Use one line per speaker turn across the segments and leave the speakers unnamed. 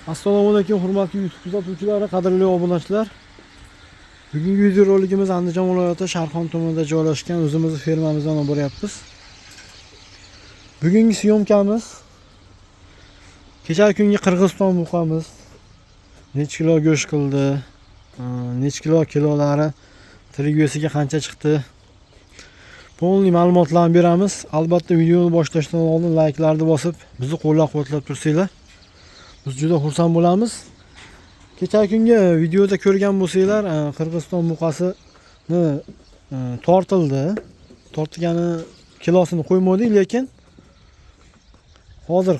Assalomu alaykum hurmatli YouTube kuzatuvchilari, qadrli obunachilar. Bugungi video roligimiz Andijon viloyati Sharxon tumanida joylashgan o'zimizning fermamizdan olib boryapmiz. Bugungi syomkamiz kecha kungi Qirg'iziston buqamiz necha kilo go'sht qildi, necha kilolari trigvesiga qancha chiqdi. To'liq ma'lumotlarni beramiz. Albatta videoni boshlashdan oldin layklarni bosib, bizni qo'llab-quvvatlab tursanglar biz juda xursand bo'lamiz. Kecha kungi videoda ko'rgan bo'lsanglar, Qirg'iziston buqasini tortildi. Tortgani kilosini qo'ymadik, lekin hozir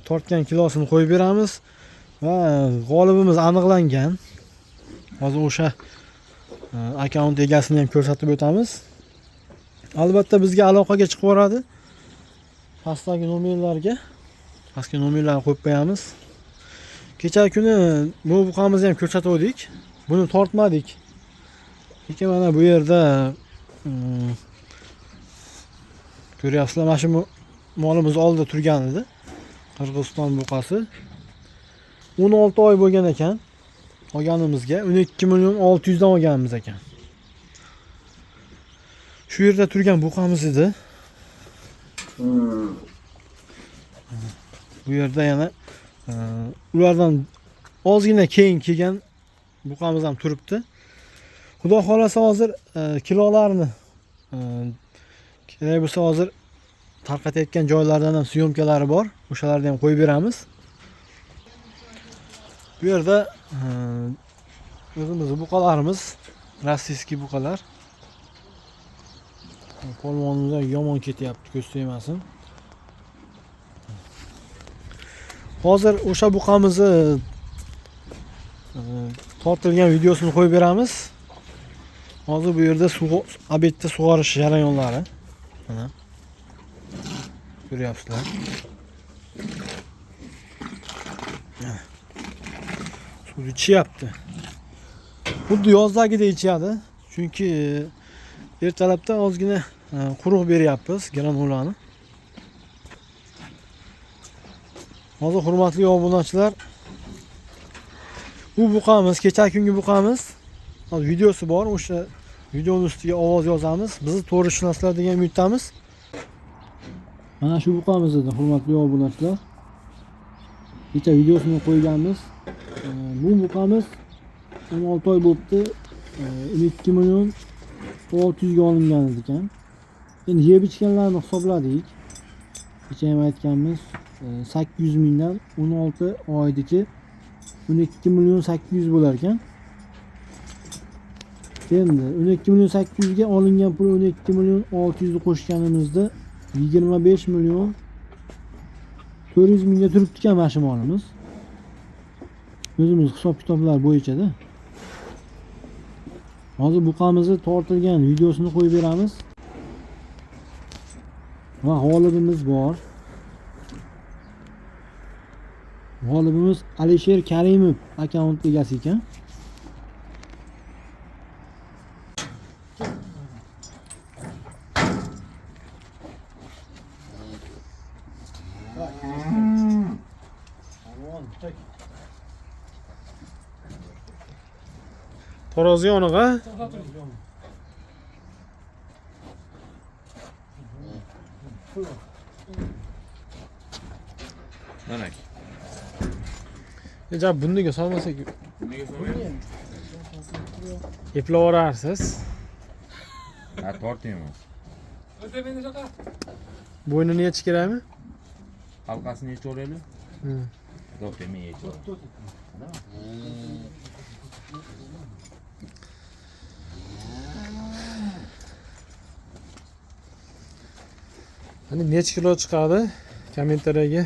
tortgan kilosini qo'yib beramiz va g'olibimiz aniqlangan. Hozir o'sha akkaunt egasini ham ko'rsatib o'tamiz. Albatta bizga aloqaga chiqib boradi. Pastdagi nomerlarni qo'yib qo'yamiz. Kecha kuni bu buqamizni ham ko'rsatdik. Buni tortmadik. Lekin mana bu yerda ko'ryapsizlar, mana shu molimiz oldida turgan edi. Qirg'iziston buqasi 16 oy bo'lgan ekan. Olganimizga 12 million 600 dan olganimiz ekan. Shu yerda turgan buqamiz edi. Bu yerda yana ulardan ozgina keyin kelgan buqamiz ham turibdi. Xudo xolasa hozir kilolarni kerak bo'lsa hozir tarqatayotgan joylardan ham syomkalari bor. O'shalarni ham qo'yib beramiz. Bu yerda o'zimizning buqalarimiz, rossiyskiy buqalar. Polvonimizga yomon ketyapti, ko'z tegmasin. Hozir o'sha buqamizni tortilgan videosini qo'yib beramiz. Hozir bu yerda obedda sug'orish jarayonlari. Mana ko'ryapsizlar. Suv ichyapti. Xuddi yozdagidek ichadi. Chunki ertalabda ozgina quruq beryapmiz granulani. Hozir hurmatli obunachilar, bu buqamiz kecha kungi buqamiz. Hozir videosi bor, o'sha videoning ustiga ovoz yozamiz. Bizni to'g'ri tushunasizlar degan umiddamiz. Mana shu buqamiz edi hurmatli obunachilar. Kecha videosini qo'yganmiz. Bu buqamiz 16 oy bo'libdi. 12 million 600 ga olingan ekan. Endi yeb ichganlarni hisobladik. Kecha ham aytganmiz, 800 mingdan 16 oydagi 12 million 800 bo'lar ekan. Endi 12 million 800 ga olingan pul 12 million 600 ni qo'shganimizda 25 million 400 mingga turibdi ekan mana shu molimiz. O'zimiz hisob-kitoblar bo'yicha-da. Hozir buqamizni tortilgan videosini qo'yib beramiz. Va g'olibimiz bor. G'olibimiz Alisher Karimov akkaunt egasi ekan. Tarozi yoniga.
Mana.
Ejab bundaga solmasak.
Bunga so'rayman.
Eplab olasiz.
Ha, tortayman.
Bo'ynini yechish kerakmi?
Halqasini yechib olaylik. Tortayman yechib.
Hani necha kilo chiqadi? Kommentariyaga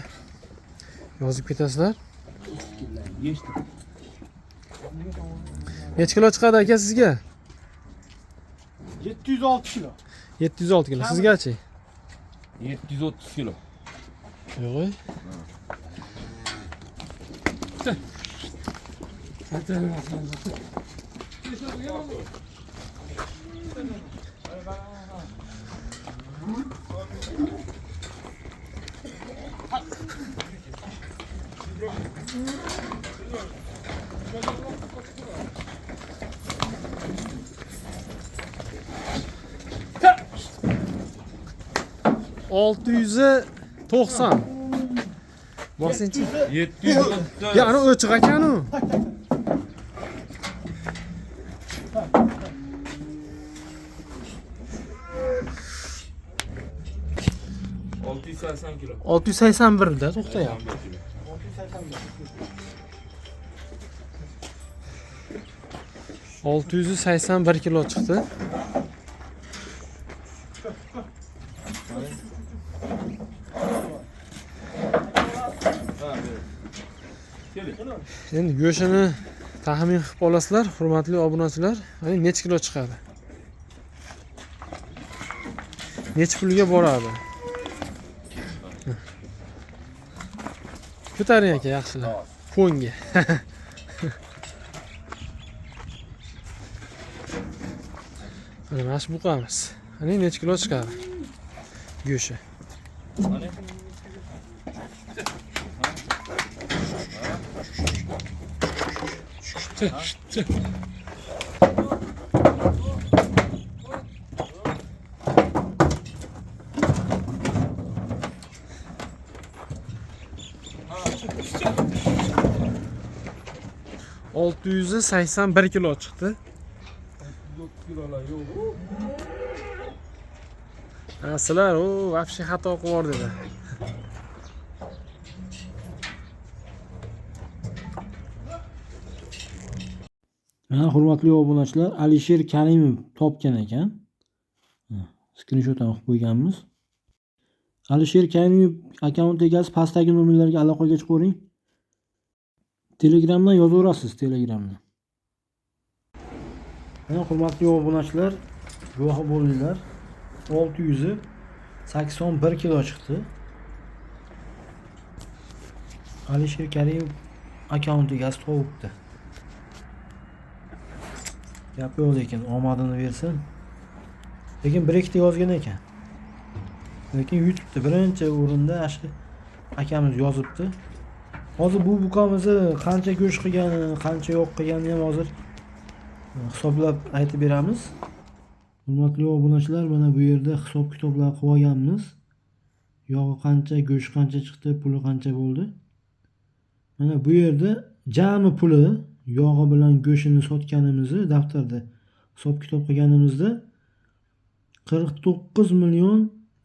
yozib ketasizlar. Necha kilo chiqadi aka sizga?
706 kilo.
706 kilo. Sizgachi?
730 kilo.
Yo'q. $690. Bosinchi.
730.
Ya ana o'chiq ekan u.
kilo.
681 da, to'xta ya. 681 kilo chiqdi. Endi go'shini taxmin qilib olasizlar, hurmatli obunachilar. Mana necha kilo chiqadi? Necha pulga boradi? Ko'taring aka, yaxshilar. Fonga. Mana shu buqamiz. Mana necha kilo chiqadi? Go'shi. $681 kilo chiqdi. Sizlar o вообще xato qilib yubordinglar. Mana hurmatli obunachilar, Alisher Karimov topgan ekan. Skrinshot ham qilib qo'yganmiz. Alisher Karimov akkaunt egasi pastdagi nomerlarga aloqaga chiqing. Telegramdan yozaverasiz, Telegramdan. Mana hurmatli obunachilar, guvoh bo'linglar. 681 kilo chiqdi. Alisher Karimov akkaunt egasi topibdi. Gap yo'q lekin omadini bersin. Lekin bir ikkita yozgan ekan. Lekin YouTube'da birinchi o'rinda ashi akamiz yozibdi. Hozir bu buqamizni qancha go'sht qilgani, qancha yo'q qilganini ham hozir hisoblab aytib beramiz. Hurmatli obunachilar, mana bu yerda hisob kitoblar qilib olganmiz. Yog'i qancha, go'sht qancha chiqdi, puli qancha bo'ldi. Mana bu yerda jami puli, yog'i bilan go'shtini sotganimizni daftarda hisob kitob qilganimizda 49 million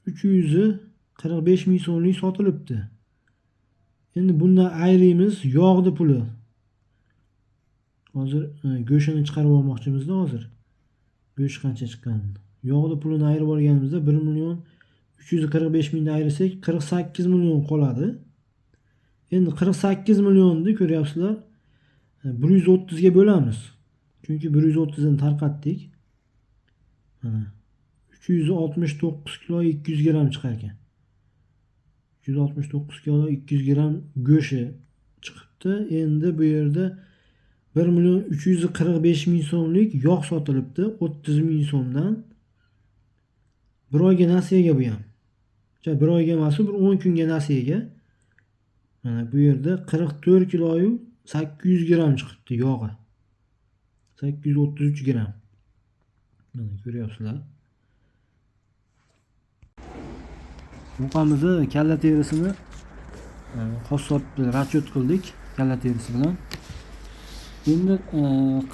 345 ming so'mlik sotilibdi. Endi bundan ayrimiz yog'ni puli. Hozir go'shtini chiqarib olmoqchimizda hozir. Go'sht qancha chiqqanini. Yog'ni pulini ayirib olganimizda 1 million 345 mingdan ayirsak 48 million qoladi. Endi 48 millionni ko'ryapsizlar. 130 ga bo'lamiz. Chunki 130 dan tarqatdik. Mana 369 kilo 200 gram chiqar ekan. 369 kilo 200 gram go'shi chiqibdi. Endi bu yerda 1 million 345 ming so'mlik yog' sotilibdi 30 ming so'mdan. Bir oyga nasiyaga bu ham. Bir oyga emas, bir 10 kunga nasiyaga. Mana bu yerda 44 kilo 800 gram chiqibdi yog'i. 833 gram. Mana ko'ryapsizlar. Buqamizni kalla terisini qassob rashyot qildik kalla terisi bilan. Endi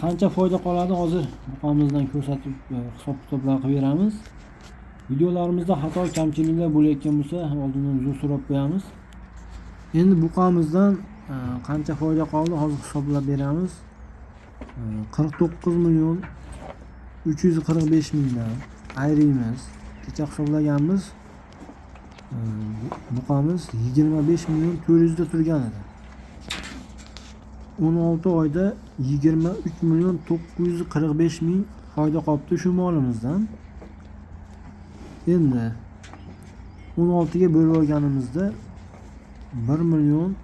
qancha foyda qoladi hozir buqamizdan ko'rsatib hisob kitoblar qilib beramiz. Videolarimizda xato kamchiliklar bo'layotgan bo'lsa, oldindan uzr so'rab qo'yamiz. Endi buqamizdan qancha foyda qoldi hozir hisoblab beramiz. 49 million 345 mingdan ayrimiz. Kecha hisoblaganmiz. Buqamiz 25 million 400 da turgan edi. 16 oyda 23 million 945 ming foyda qolibdi shu molimizdan. Endi 16 ga bo'lib olganimizda 1 million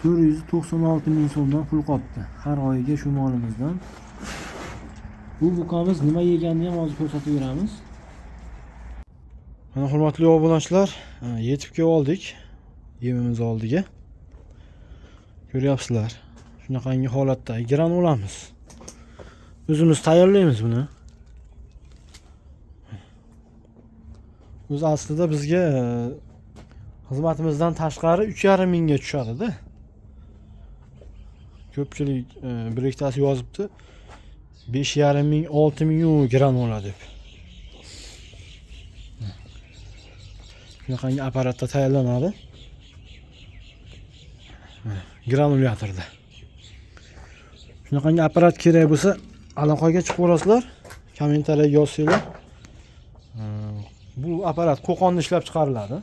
496 ming so'mdan pul qolibdi har oyiga shu molimizdan. Bu buqamiz nima yeganini ham hozir ko'rsatib beramiz. Mana hurmatli obunachilar, yetib keldik yemimiz oldiga. Ko'ryapsizlar. Shunaqangi holatda granulamiz. O'zimiz tayyorlaymiz buni. O'z aslida bizga xizmatimizdan tashqari 3,5 mingga tushadi-da. Ko'pchilik bir ikkitasi yozibdi 5,5 ming, 6 ming granula deb. Shunaqangi apparatda tayyorlanadi. Granulyatorda. Shunaqangi apparat kerak bo'lsa, aloqaga chiqib ko'rasizlar. Kommentariyaga yozsanglar. Bu apparat Qo'qonda ishlab chiqariladi.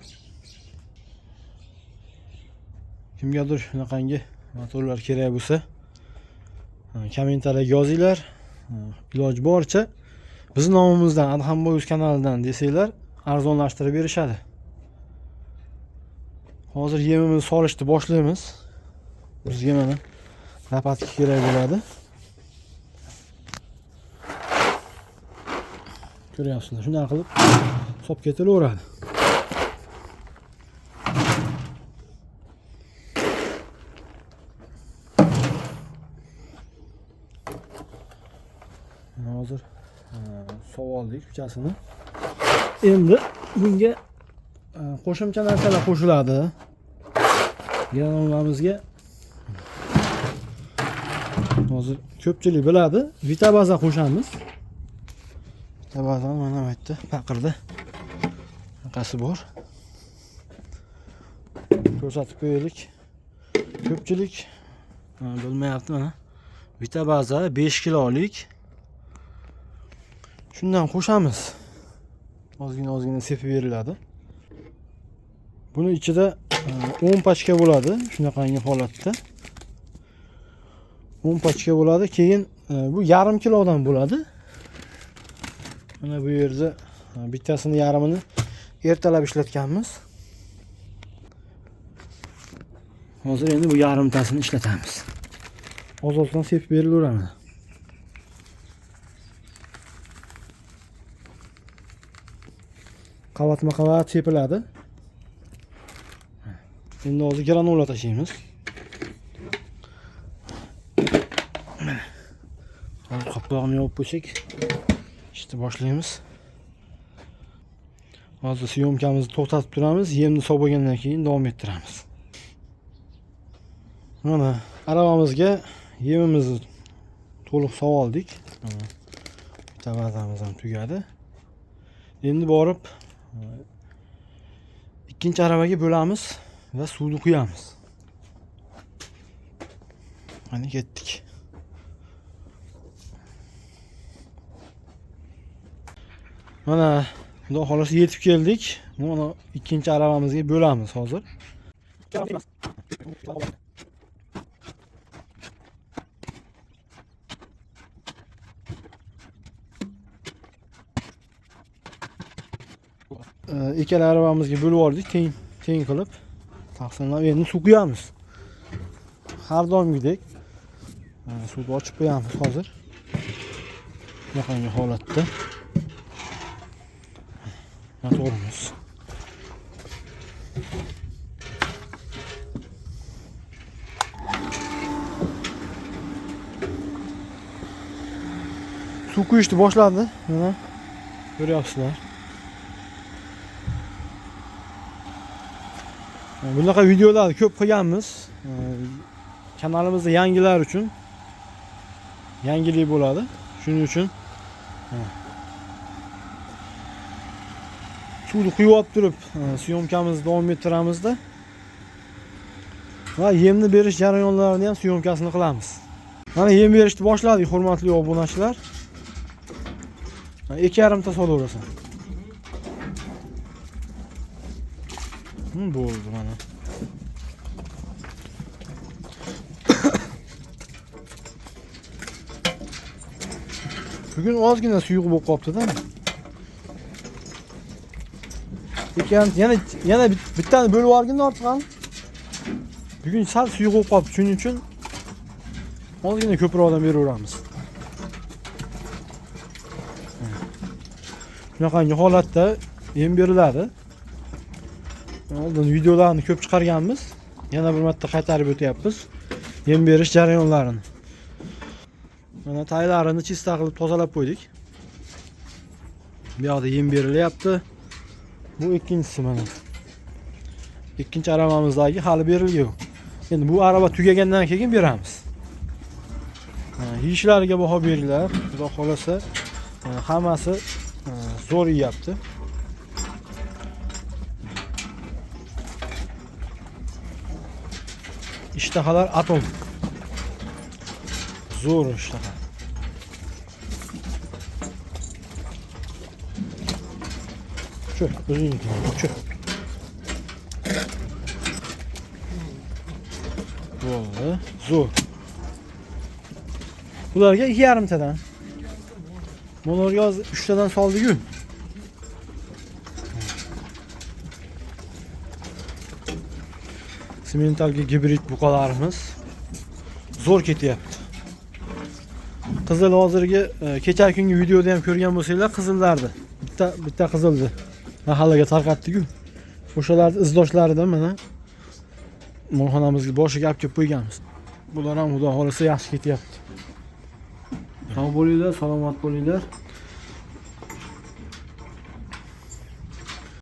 Kimgadir shunaqangi motorlar kerak bo'lsa, kommentariyaga yozinglar. Iloji boricha biz nomimizdan Adhamboyuz kanalidan desanglar, arzonlashtirib berishadi. Hozir yemimizni solishni boshlaymiz. Bizga mana zapatka kerak bo'ladi. Ko'ryapsizlar, shunday qilib solib ketilaveradi. Hozir sovoldik uchasini. Endi bunga qo'shimcha narsalar qo'shiladi. Granulamizga hozir ko'pchilik biladi, vitabaza qo'shamiz. Vitabaza mana bu yerda paqirda qasi bor. Ko'rsatib qo'yaylik. Ko'pchilik bilmayapti mana. Vitabaza 5 kilolik. Shundan qo'shamiz. Ozgina sepib beriladi. Buni ichida 10 pachka bo'ladi, shunaqangi holatda. 10 pachka bo'ladi. Keyin bu yarim kilodan bo'ladi. Mana bu yerda bittasini yarmini ertalab ishlatganmiz. Hozir endi bu yarimtasini ishlatamiz. Oz-ozdan sepib berilaveradi. Qavatma-qavat sepiladi. Endi hozir granula tashlaymiz. Hozir qopqog'ini yopib qo'ysak, ishni boshlaymiz. Hozir syomkamizni to'xtatib turamiz, yemni solib bo'lgandan keyin davom ettiramiz. Mana aravamizga yemimizni to'liq solib oldik. Tavazamiz ham tugadi. Endi borib ikkinchi aravaga bo'lamiz va suvni quyamiz. Mana ketdik. Mana xudo xolasa yetib keldik. Mana ikkinchi aravamizga bo'lamiz hozir. Ikkala aravamizga bo'lib oldik, teng qilib. Taqsimlab endi suv quyamiz. Har doimgidek suvni ochib qo'yamiz hozir. Bunaqangi holatda. Motorimiz. Suv quyishni boshladi. Mana ko'ryapsizlar. Bunaqa videolarni ko'p qilganmiz. Kanalimizda yangilar uchun yangilik bo'ladi. Shuning uchun suvni quyib olib turib, syomkamizni davom ettiramizda. Va yemni berish jarayonlarini ham syomkasini qilamiz. Mana yem berishni boshladik, hurmatli obunachilar. 2,5 ta solaverasan. Bo'ldi mana. Bugun ozgina suyuq bo'lib qolibdi-da. Yana bittani bo'lib olganda ortiq ham. Bugun sal suyuq bo'lib qolibdi, shuning uchun ozgina ko'proqdan beraveramiz. Shunaqangi holatda yem beriladi. Oldin videolarni ko'p chiqarganmiz. Yana bir marta qaytarib o'tyapmiz. yem berish jarayonlarini. Mana taylarini chista qilib tozalab qo'ydik. Bu yoqda yem berilyapti. Bu ikkinchisi mana. Ikkinchi arabamizdagi hali berilgan. Endi bu araba tugagandan keyin beramiz. Yeyishlariga baho beringlar. Xudo xolasa hammasi zo'r yeyapti. İştahalar atom. Zo'r ishtaha. Şu, o'zing şu. Bo'ldi, zo'r. Bularga 2,5 tadan. Bularga 3 tadan soldik-ku. Simentalga gibrid buqalarimiz zo'r ketyapti. Qizil hozirgi kecha kungi videoda ham ko'rgan bo'lsanglar, qizillardi. Bitta qizildi. Mahallaga tarqatdik-ku. O'shalarning izdoshlaridan mana molxonamizga boshiga olib kelib qo'yganmiz. Bular ham xudo xolasa yaxshi ketyapti. Sog' bo'linglar, salomat bo'linglar.